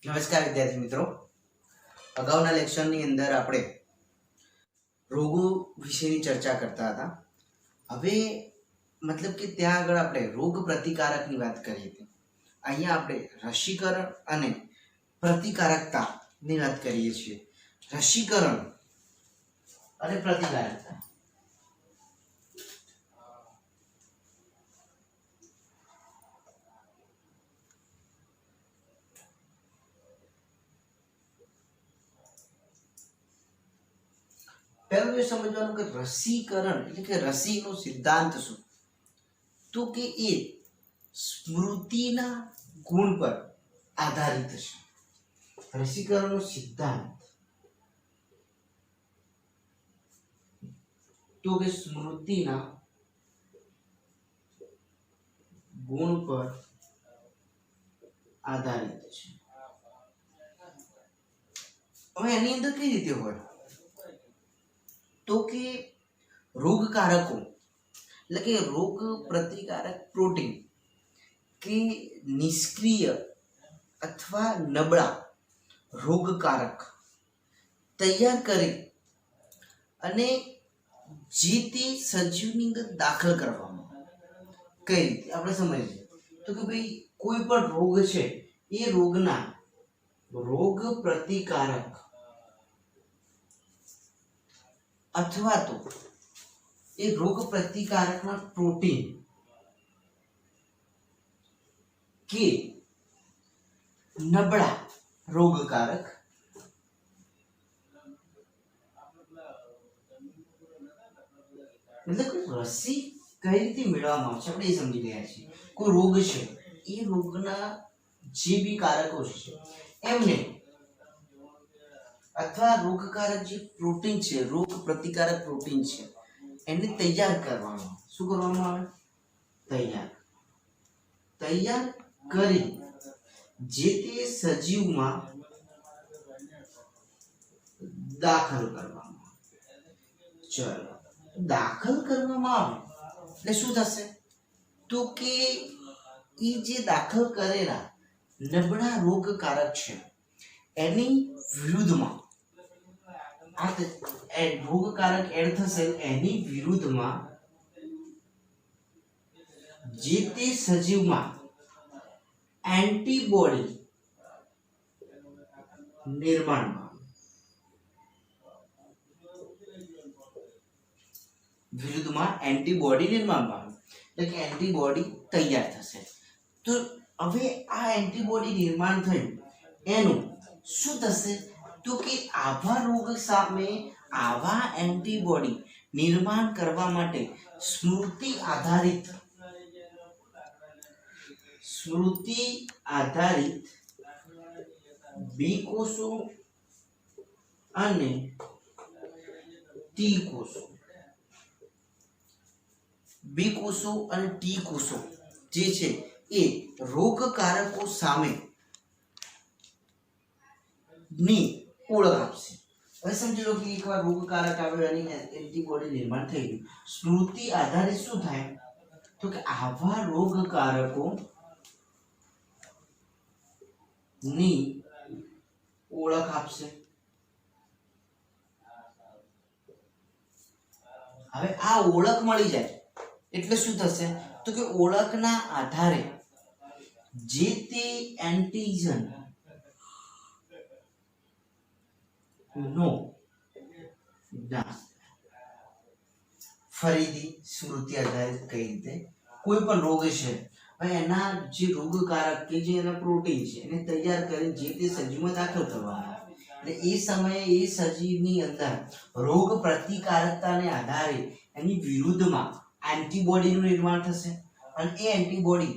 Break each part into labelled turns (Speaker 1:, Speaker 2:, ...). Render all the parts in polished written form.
Speaker 1: નમસ્કાર વિદ્યાર્થી મિત્રો, અગાઉના લેક્ચરની અંદર આપણે રોગો વિશેની ચર્ચા કરતા હતા. હવે મતલબ કે ત્યાં આગળ આપણે રોગ પ્રતિકારકની વાત કરી હતી. અહીંયા આપણે રસીકરણ અને પ્રતિકારકતાની વાત કરીએ છીએ. રસીકરણ અને પ્રતિકારકતા. પહેલું એ સમજવાનું કે રસીકરણ એટલે કે રસીનો સિદ્ધાંત શું? તો કે એ સ્મૃતિના ગુણ પર આધારિત છે. રસીકરણનો સિદ્ધાંત તો કે સ્મૃતિના ગુણ પર આધારિત છે. હવે એની અંદર કઈ રીતે હોય તો કે રોગકારકો એટલે કે રોગ પ્રતિકારક પ્રોટીન કે નિષ્ક્રિય અથવા નબળા રોગકારક તૈયાર કરી અને જે તે સજીવની અંદર દાખલ કરવામાં. કઈ રીતે આપણે સમજીએ તો કે ભાઈ કોઈ પણ રોગ છે એ રોગના રોગ પ્રતિકારક અથવા તો એ રોગ પ્રતિકારકના પ્રોટીન કે નબળા રોગકારક મતલબ રસી કઈ રીતે મેળવવામાં આવે છે આપણે એ સમજી ગયા છીએ. કોઈ રોગ છે એ રોગના જે બી કારકો છે એમને અથવા રોગકારક જે પ્રોટીન છે રોગ પ્રતિકારક પ્રોટીન છે એને તૈયાર કરવામાં. શું કરવામાં આવે? તૈયાર કરી જે તે સજીવમાં દાખલ કરવામાં. ચલો, દાખલ કરવામાં આવે એટલે શું થશે તો કે એ જે દાખલ કરેલા નબળા રોગકારક છે એની વિરુદ્ધમાં રોગકારક એડ થશે. એની વિરુદ્ધમાં જે તે સજીવમાં એન્ટીબોડી નિર્માણ પામે એટલે કે એન્ટીબોડી તૈયાર થશે. તો હવે આ એન્ટીબોડી નિર્માણ થયું એનું શું થશે તો કે આવા રોગ સામે આવા એન્ટીબોડી નિર્માણ કરવા માટે સ્મૃતિ આધારિત બી કોષો અને ટી કોષો જે છે એ રોગકારકો સામે ની ઓળખ આપશે. હવે સમજી લો કે એકવાર રોગકારક આવ્યો અને એન્ટીબોડી નિર્માણ થઈ ગયું. સ્મૃતિ આધારિત શું થાય તો કે આવા રોગકારકો ની ઓળખ આપશે. હવે આ ઓળખ મળી જાય એટલે શું થશે તો કે ઓળખના આધારે જે તે એન્ટીજન નો ફરીથી સ્મૃતિ આધારિત કઈ રીતે કોઈ પણ રોગ છે એના જે રોગકારક કે જે એના પ્રોટીન છે એને તૈયાર કરી જે તે સજીવમાં દાખલ કરવાના. એટલે એ સમયે એ સજીવની અંદર રોગ પ્રતિકારકતાને આધારે એની વિરુદ્ધમાં એન્ટીબોડીનું નિર્માણ થશે અને એ એન્ટીબોડી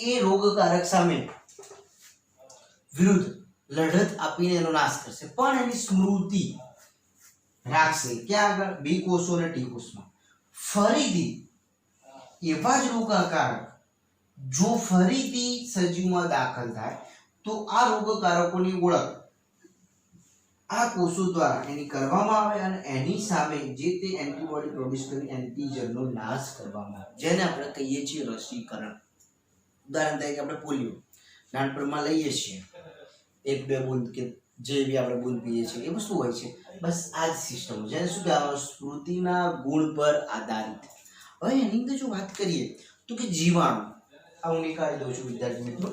Speaker 1: એ રોગકારક સામે વિરુદ્ધ લડત આપીને એનો નાશ કરશે. પણ એની સ્મૃતિ રાખશે ક્યાં આગળ? બી કોષો અને ટી કોષમાં. ફરીથી એવા જ રોગકારક જો ફરીથી સજીવમાં દાખલ થાય તો આ રોગકારકોની ઓળખ આ કોષો દ્વારા એની કરવામાં આવે અને એની સામે જે તે એન્ટીબોડી પ્રોડ્યુસ કરી એન્ટીજનનો નાશ કરવામાં આવે, જેને આપણે કહીએ છીએ રસીકરણ. ઉદાહરણ તરીકે આપણે પોલિયો નાનપણમાં લઈએ છીએ, 1-2 બૂંદ કે જે બી આપણે બૂંદ પીએ છીએ એમાં શું હોય છે, બસ આ જ સિસ્ટમ જેને શું કહેવાય, સ્મૃતિના ગુણ પર આધારિત. હવે એની અંદર જો વાત કરીએ તો કે જીવાણુ, આ હું નીકાળી દઉં છું વિદ્યાર્થી મિત્રો.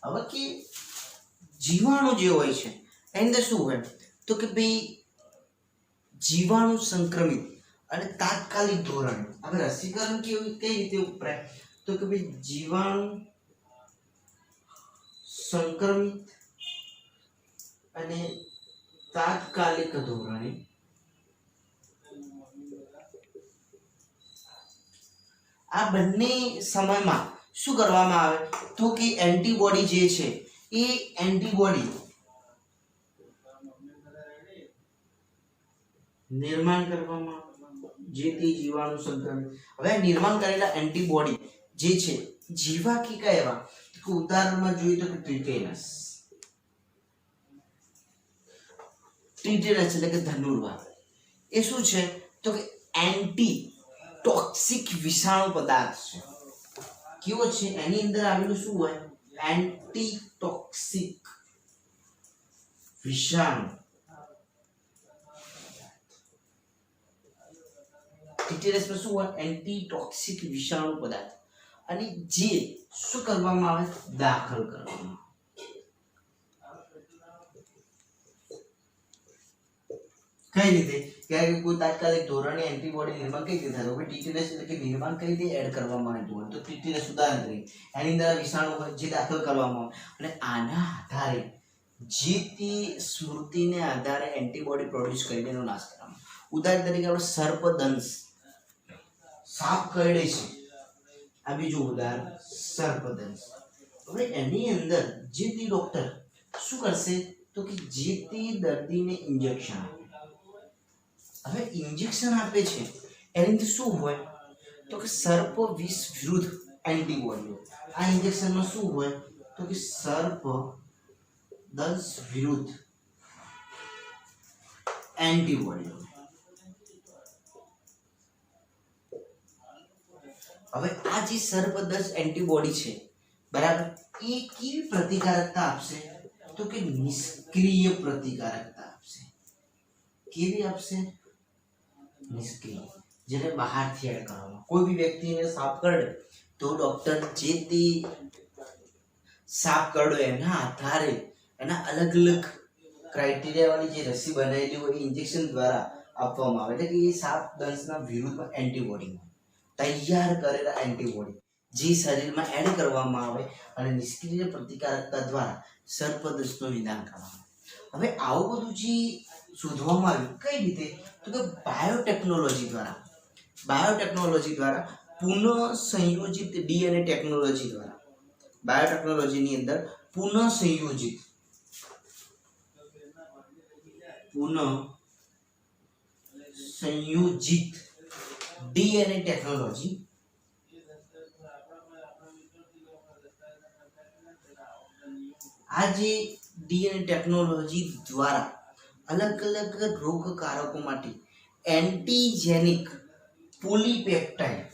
Speaker 1: હવે કે જીવાણુ જે હોય છે એની અંદર શું હોય તો કે ભાઈ જીવાણુ સંક્રમિત અને તાત્કાલિક ધોરણે આપણે રસીકરણ કેવી કઈ રીતે ઉપરાય તો કે ભાઈ જીવાણુ સંક્રમિત અને તાત્કાલિક ધોરણે આ બંને સમયમાં શું કરવામાં આવે તો કે એન્ટીબોડી જે છે એ એન્ટીબોડી નિર્માણ કરવામાં જે તે જીવાણુ સંક્રમિત. હવે નિર્માણ કરેલા એન્ટીબોડી જે છે જીવા કે કયા, ઉદાહરણમાં જોઈએ તો કે ટીટેનસ એટલે કે ધનુર્વાર. એ શું છે તો કે એન્ટી ટોક્સિક વિષાણુ પદાર્થ છે. કેવો છે એની અંદર આવેલું શું હોય, એન્ટી ટોક્સિક વિષાણુ. ટીટેનસ માં શું હોય, એન્ટી ટોક્સિક વિષાણુ પદાર્થ, અને જે શું કરવામાં આવે, દાખલ કરવામાં. કઈ રીતે કે કોઈ તાત્કાલિક ધોરણે એન્ટીબોડી નિર્માણ કઈ રીતે થાય, ટીટીએસ એટલે કે નિર્માણ કઈ રીતે એડ કરવામાં આવતું હોય તો ટીટીએસ ઉદાહરણ તરીકે એની અંદર વિષાણુ હોય જે દાખલ કરવામાં આવે અને આના આધારે જે તે સ્મૃતિને આધારે એન્ટીબોડી પ્રોડ્યુસ કરીને એનો નાશ કરવામાં. ઉદાહરણ તરીકે આપણે સર્પદંશ, સાપ કરડે છે, આ બીજું ઉદાહરણ સર્પદંશ. હવે એની અંદર જે તે ડોક્ટર શું કરશે તો કે જે તે દર્દીને ઇન્જેક્શન આપે. હવે ઇન્જેક્શન આપે છે એની અંદર શું હોય તો કે સર્પ વિષ વિરુદ્ધ એન્ટીબોડી. આ ઇન્જેક્શનમાં શું હોય તો કે સર્પ દંશ વિરુદ્ધ એન્ટીબોડી. હવે આ જે સર્પદંશ એન્ટીબોડી છે બરાબર, એ કેવી પ્રતિકારકતા આપશે તો કે નિષ્ક્રિય પ્રતિકારકતા આપશે. કેવી આપશે, નિષ્ક્રિય, જેને બહારથી એડ કરવામાં. કોઈ બી વ્યક્તિને સાપ કરડે તો ડોક્ટર જે તે સાપ કરડો એના આધારે એના અલગ અલગ ક્રાઇટેરિયા વાળી જે રસી બનાવેલી હોય એ ઇન્જેક્શન દ્વારા આપવામાં આવે. એટલે કે એ સાપ દંશના વિરુદ્ધમાં એન્ટીબોડી, તૈયાર કરેલા એન્ટીબોડી જે શરીરમાં એડ કરવામાં આવે અને નિષ્ક્રિય પ્રતિકારકતા દ્વારા સર્પદંશનું નિદાન કરવામાં આવે. હવે આવું બધું જે શોધવામાં આવ્યું કઈ રીતે તો કે બાયોટેકનોલોજી દ્વારા પુનઃ સંયોજિત ડીએનએ ટેકનોલોજી દ્વારા. બાયોટેકનોલોજીની અંદર પુનઃ સંયોજિત ડીએનએ ટેકનોલોજી આ જે ડીએનએ ટેકનોલોજી દ્વારા અલગ અલગ રોગકારકો માટે એન્ટીજેનિક પોલીપેપ્ટાઇડ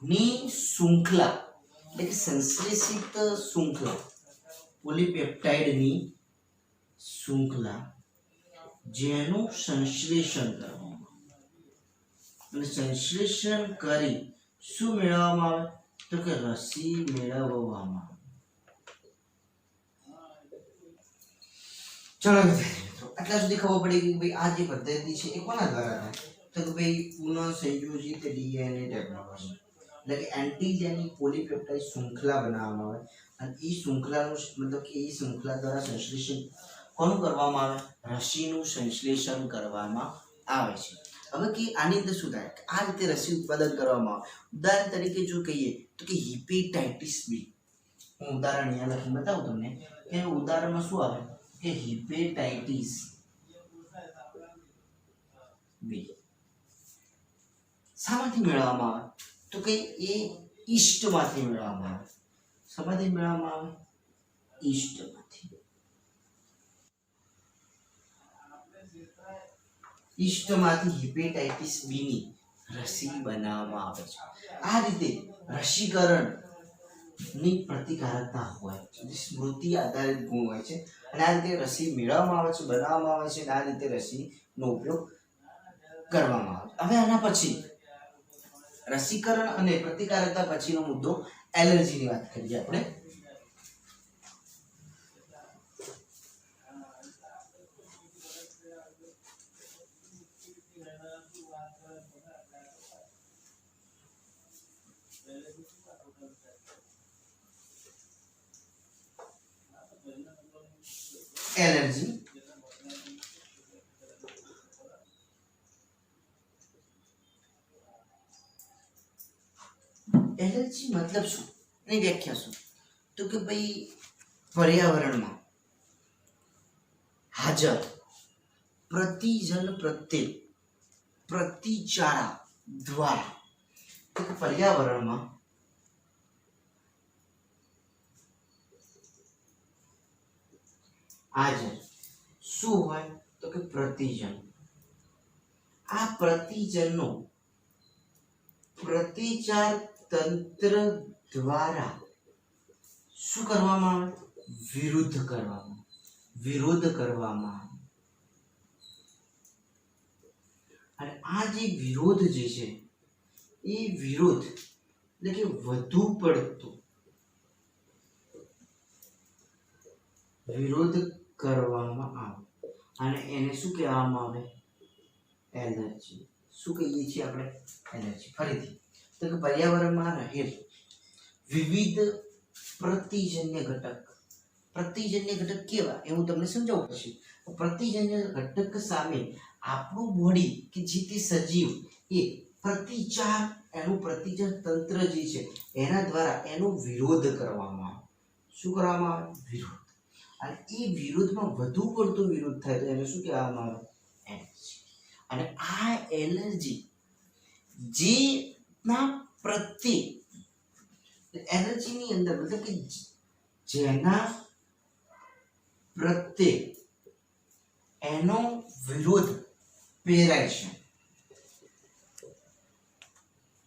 Speaker 1: ની શૃંખલા એટલે કે સંશ્લેષિત શૃંખલા, પોલીપેપ્ટાઇડની શૃંખલા જેનું સંશ્લેષણ કરવામાં અને સંશ્લેષણ કરી શું મેળવવામાં આવે તો કે રસી મેળવવામાં આવે. ચલો આટલા સુધી ખબર પડી કે ભાઈ આ જે પદ્ધતિ છે એ કોના દ્વારા થાય તો કે ભાઈ પુનઃ સંયોજિત ડીએનએ ટેકનોલોજી. એટલે કે એન્ટીજેનિક પોલીપેપ્ટાઇડ શૃંખલા બનાવવામાં આવે અને એ શૃંખલાનું મતલબ કે એ શૃંખલા દ્વારા સંશ્લેષણ કોનું કરવામાં આવે, રસીનું સંશ્લેષણ કરવામાં આવે છે. હવે કે આની અંદર શું થાય, આ રીતે રસી ઉત્પાદન કરવામાં આવે. ઉદાહરણ તરીકે જો કહીએ તો કે હિપેટાઇટિસ બી. હું ઉદાહરણ અહીંયા લખી બતાવું તમને કે ઉદાહરણમાં શું આવે કે હિપેટાઇટિસ બી. શામાંથી મેળવવામાં આવે તો કે એ ઈષ્ટમાંથી મેળવવામાં આવે. શામાંથી મેળવવામાં આવે? ઈષ્ટમાંથી. ઈષ્ટમાંથી હેપેટાઇટિસ બી ની રસી બનાવવામાં આવે છે. આ રીતે રસીકરણ ની પ્રતિકારકતા હોય છે, સ્મૃતિ આધારિત ગુણ હોય છે, અને આ રીતે રસી મેળવવામાં આવે છે, બનાવવામાં આવે છે, અને આ રીતે રસીનો ઉપયોગ કરવામાં આવે છે. હવે આના પછી રસીકરણ અને પ્રતિકારકતા પછીનો મુદ્દો એલર્જીની વાત કરીએ આપણે. એલર્જી એલર્જી મતલબ શું, એની વ્યાખ્યા શું? તો કે ભાઈ પર્યાવરણમાં હાજર પ્રતિજન પ્રત્યે પ્રતિચાર દ્વારા, તો કે પર્યાવરણમાં હાજર શું હોય તો કે પ્રતિજન. આ પ્રતિજનનો પ્રતિચાર તંત્ર દ્વારા શું કરવામાં આવે? વિરોધ કરવામાં આવે. અને આ જે વિરોધ જે છે એ વિરોધ એટલે કે વધુ પડતો વિરોધ કરવામાં આવે, અને એને શું કહેવામાં આવે? એલર્જી. શું કહીએ છીએ આપણે? એલર્જી. ફરીથી તો કે પર્યાવરણમાં રહેલ વિવિધ પ્રતિજન્ય ઘટક. પ્રતિજન્ય ઘટક કેવા એ હું તમને સમજાવું પછી. પ્રતિજન્ય ઘટક સામે આપણું બોડી કે જે તે સજીવ એ પ્રતિચાર, એનું પ્રતિચાર તંત્ર જે છે એના દ્વારા એનો વિરોધ કરવામાં આવે. શું કરવામાં આવે? વિરોધ. અને એ વિરોધમાં વધુ પડતો વિરોધ થાય તો એને શું કહેવામાં આવે? એલર્જી. અને આ એલર્જી જે ના પ્રત્યે એલર્જીની અંદર મતલબ કે જેના પ્રત્યે એનો વિરોધ પ્રેરાય છે.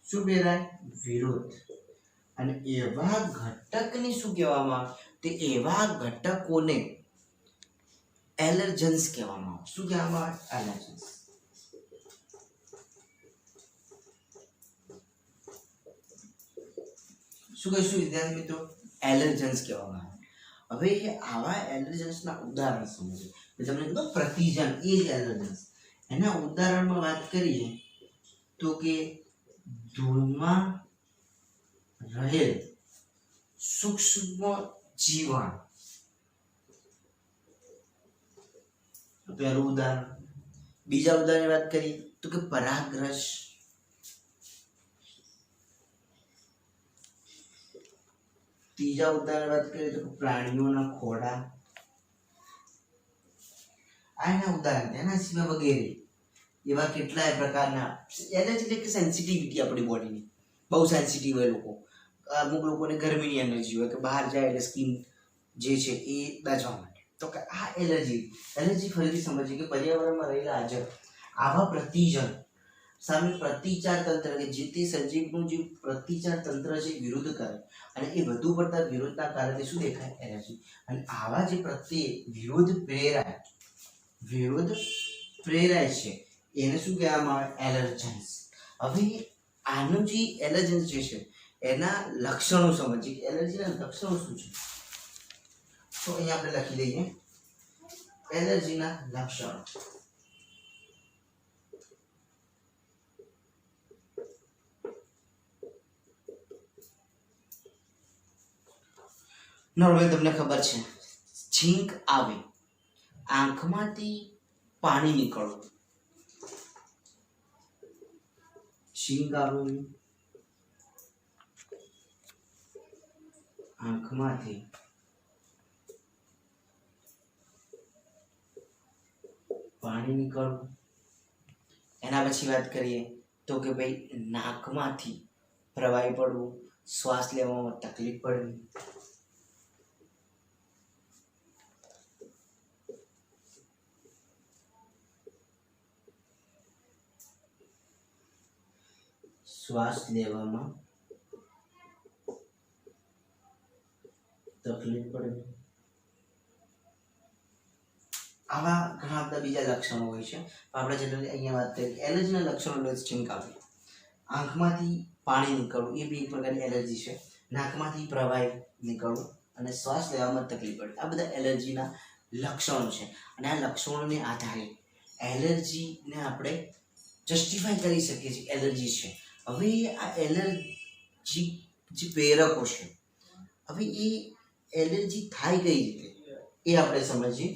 Speaker 1: શું પ્રેરાય? વિરોધ. અને એવા ઘટકને શું કહેવામાં આવે? તે એવા ઘટકોને એલર્જન્સ કહેવામાં આવે. શું કહેવામાં આવે? એલર્જન્સ. શું કહીશું વિદ્યાર્થી મિત્રો? એલર્જન્સ કહેવામાં આવે. હવે આવા એલર્જન્સના ઉદાહરણ સમજો. તમને કીધું પ્રતિજન એ જ એલર્જન્સ. એના ઉદાહરણમાં વાત કરીએ તો કે ધૂળમાં રહેલ સૂક્ષ્મ જીવાણ. પહેલું ઉદાહરણ. બીજા ઉદાહરણની વાત કરીએ તો કે પરાગરસ. ત્રીજા ઉદાહરણ વાત કરીએ તો પ્રાણીઓના ખોડા. આના ઉદાહરણ. એના સિવાય વગેરે એવા કેટલાય પ્રકારના એલર્જી એટલે કે સેન્સિટિવિટી આપણી બોડીની બહુ સેન્સિટિવ હોય લોકો. અમુક લોકોને ગરમીની એલર્જી હોય કે બહાર જાય એટલે સ્કિન જે છે એ દાઝવા માટે. તો કે આ એલર્જી ફરીથી સમજીએ કે પર્યાવરણમાં રહેલા હાજર આવા પ્રતિજન સામે પ્રતિચાર તંત્ર કે જે તે સજીવનું જે પ્રતિચાર તંત્ર છે વિરોધ કરે, અને એ વધુ પડતા વિરોધના કારણે શું દેખાય? એલર્જી. અને આવા જે પ્રત્યે વિરોધ પ્રેરાય છે એને શું કહેવામાં આવે? એલર્જન્સ. હવે આનું જે એલર્જન્સ જે છે એના લક્ષણો સમજીએ કે એલર્જીના લક્ષણો શું છે. તો અહીંયા આપણે લખી દઈએ એલર્જીના લક્ષણો. નોર્મલ તમને ખબર છે, છીંક આવે, આંખમાંથી પાણી નીકળવું. છીંક આવે, આંખમાંથી પાણી નીકળવું. એના પછી વાત કરીએ તો કે ભાઈ નાકમાંથી પ્રવાહી પડવું, શ્વાસ લેવામાં તકલીફ પડવી, શ્વાસ લેવામાં તકલીફ પડવી, આવા ઘણા બધા બીજા લક્ષણો હોય છે. આપણે જનરલી અહીંયા વાત કરીએ એલર્જીના લક્ષણો છીંક આવવી, આંખમાંથી પાણી નીકળવું, એ બી એક પ્રકારની એલર્જી છે. નાકમાંથી પ્રવાહી નીકળવું અને શ્વાસ લેવામાં તકલીફ પડે, આ બધા એલર્જીના લક્ષણો છે. અને આ લક્ષણોને આધારે એલર્જીને આપણે જસ્ટિફાઈ કરી શકીએ છીએ એલર્જી છે. હવે આ એલર્જી જે પ્રેરકો છે, હવે એ એલર્જી થાય કઈ રીતે એ આપણે સમજીએ.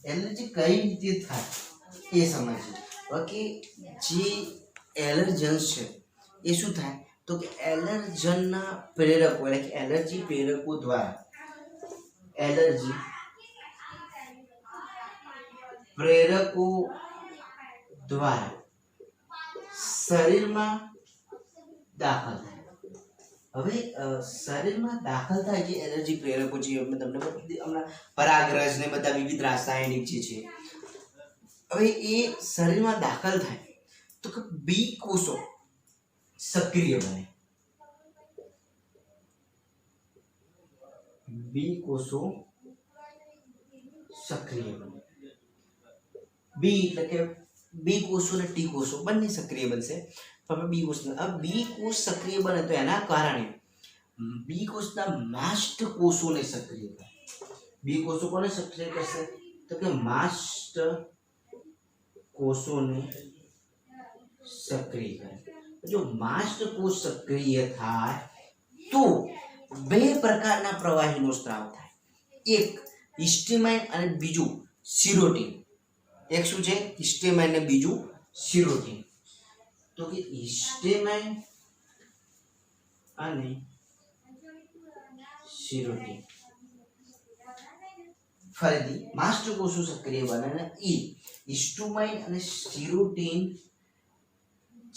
Speaker 1: એલર્જી કઈ રીતે થાય એ સમજીએ. ઓકે, જે એલર્જન્સ છે એ શું થાય તો કે એલર્જનના પ્રેરકો એટલે કે એલર્જી પ્રેરકો દ્વારા એલર્જી પ્રેરકો દ્વારા શરીરમાં દાખલ થાય. હવે શરીરમાં દાખલ થાય જે એલર્જી પ્રેરકો છે, અમે તમને હમણાં પરાગરજ ને બધા વિવિધ રાસાયણિક જે છે, હવે એ શરીરમાં દાખલ થાય તો કે બી કોષો સક્રિય બને. બી કોષો સક્રિય બને. બી એટલે કે બી કોષો અને ટી કોષો બંને સક્રિય બનશે. પણ બી કોષ બી કોષ સક્રિય બને તો એના કારણે બી કોષના માસ્ટ કોષોને સક્રિય કરે. બી કોષો કોને સક્રિય કરશે તો કે માસ્ટ કોષોને સક્રિય કરે. જો માસ્ટ કોષ સક્રિય થાય તો બે પ્રકારના પ્રવાહીનો સ્ત્રાવ થાય. એક હિસ્ટેમાઇન અને બીજું સિરોટીન. એક શું છે હિસ્ટેમાઇન અને બીજું સિરોટીન. તો કે હિસ્ટેમાઇન અને સિરોટીન ફરીથી માસ્ટ કોષો સક્રિય બને અને હિસ્ટેમાઇન અને સિરોટીન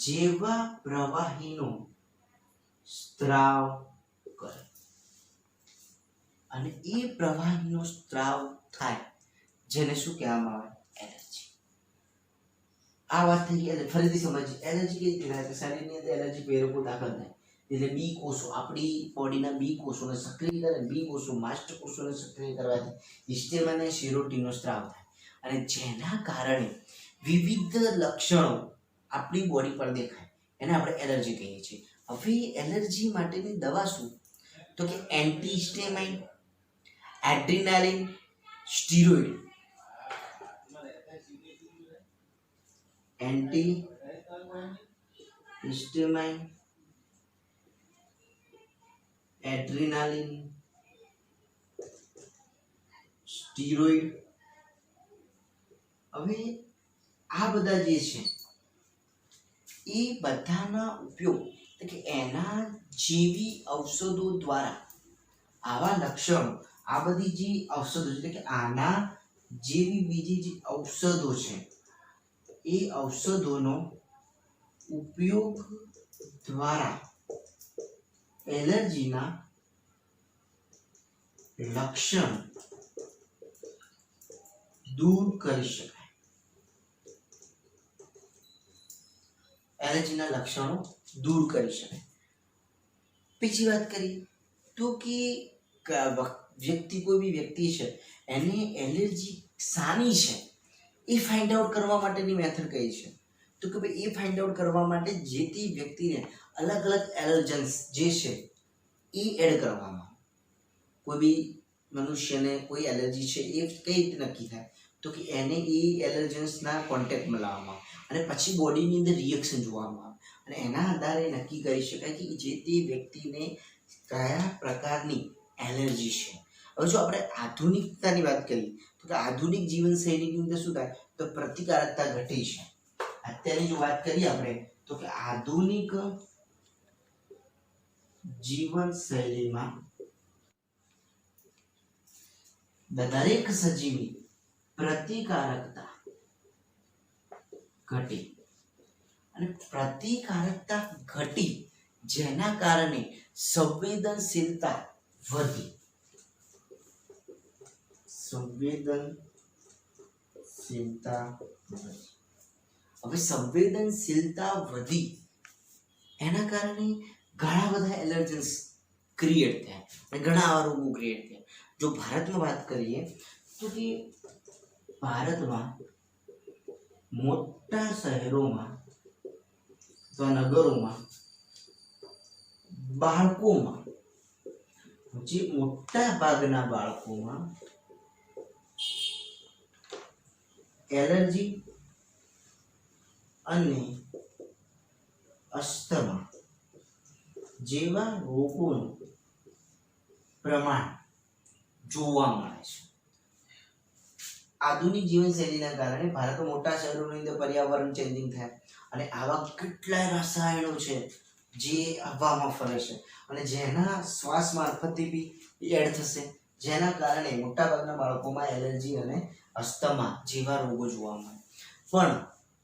Speaker 1: જેવા પ્રવાહીનો સ્ત્રાવ કરે અને એ પ્રવાહીનો સ્ત્રાવ થાય જેને શું કહેવામાં આવે એલર્જી. આ વાત થઈ એટલે ફરીથી સમજીએ એલર્જી કઈ રીતે થાય. શરીરની અંદર એલર્જી પ્રેરકો દાખલ થાય એટલે બી કોષો આપણી બોડીના બી કોષોને સક્રિય કરે. બી કોષો માસ્ટ કોષોને સક્રિય કરવાથી હિસ્ટેમાઇન અને સિરોટીનનો સ્ત્રાવ થાય અને જેના કારણે વિવિધ લક્ષણો આપણી બોડી પર દેખાય એને આપણે એલર્જી કહીએ છીએ. હવે એલર્જી માટેની દવા શું તો કે antihistamine, adrenaline, steroid. Antihistamine, adrenaline, steroid. હવે આ બધા જે છે એ બધાના ઉપયોગ કે એના જેવી ઔષધો દ્વારા આવા લક્ષણો આ બધી જે ઔષધો એટલે કે આના જેવી બીજી જે ઔષધો છે એ ઔષધોનો ઉપયોગ દ્વારા એલર્જીના લક્ષણ દૂર કરી શકાય. એલર્જીના લક્ષણો દૂર કરી શકાય. બીજી વાત કરીએ તો કે વ્યક્તિ કોઈ બી વ્યક્તિ છે એને એલર્જી શાની છે એ ફાઇન્ડ આઉટ કરવા માટેની મેથડ કઈ છે તો કે ભાઈ એ ફાઇન્ડ આઉટ કરવા માટે જે તે વ્યક્તિને અલગ અલગ એલર્જન્સ જે છે એ એડ કરવામાં. કોઈ બી મનુષ્યને કોઈ એલર્જી છે એ કઈ રીતે નક્કી થાય તો કે એને એ એલર્જન્સના કોન્ટેક્ટમાં લાવવામાં અને પછી બોડીની અંદર રિએક્શન જોવામાં આવે અને એના આધારે નક્કી કરી શકાય કે જે તે વ્યક્તિને કયા પ્રકારની એલર્જી છે. હવે જો આપણે આધુનિકતાની વાત કરીએ તો તો કે આધુનિક જીવનશૈલીની અંદર શું થાય તો પ્રતિકારકતા ઘટી છે. અત્યારની જો વાત કરીએ આપણે તો કે આધુનિક જીવનશૈલીમાં દરેક સજીવની પ્રતિકારકતા ઘટી અને પ્રતિકારકતા ઘટી જેના કારણે સંવેદનશીલતા વધી. સંવેદનશીલતા વધી. હવે સંવેદનશીલતા વધી એના કારણે ઘણા બધા એલર્જન્સ ક્રિએટ થયા અને ઘણા આવા રોગો ક્રિએટ થયા. જો ભારતમાં વાત કરીએ તો કે ભારતમાં મોટા શહેરોમાં અથવા નગરોમાં બાળકોમાં જે મોટા ભાગના બાળકોમાં એલર્જી અને અસ્થમા જેવા રોગોનું પ્રમાણ જોવા મળે છે. આધુનિક જીવનશૈલીના કારણે ભારતમાં મોટા શહેરોની અંદર પર્યાવરણ ચેન્જિંગ થાય અને આવા કેટલાય રસાયણો છે જે હવામાં ફરે છે અને જેના શ્વાસ મારફતે બી એડ થશે, જેના કારણે મોટાભાગના બાળકોમાં એલર્જી અને અસ્થમા જેવા રોગો જોવા મળે. પણ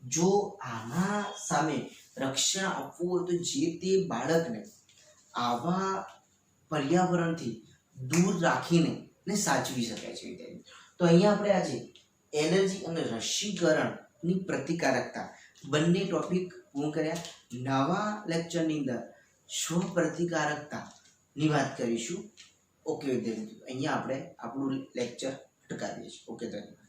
Speaker 1: જો આના સામે રક્ષણ આપવું હોય તો જે તે બાળકને આવા પર્યાવરણથી દૂર રાખીને સાચવી શકાય છે. તો અહીંયા આપણે આજે એલર્જી અને રસીકરણની પ્રતિકારકતા બંને ટોપિક પૂર્ણ કર્યા. નવા લેક્ચરની અંદર સ્વ પ્રતિકારકતાની વાત કરીશું. ઓકે વિદ્યાર્થીઓ, અહીંયા આપણે આપણું લેક્ચર અટકાવીએ છીએ. ઓકે ધન્યવાદ.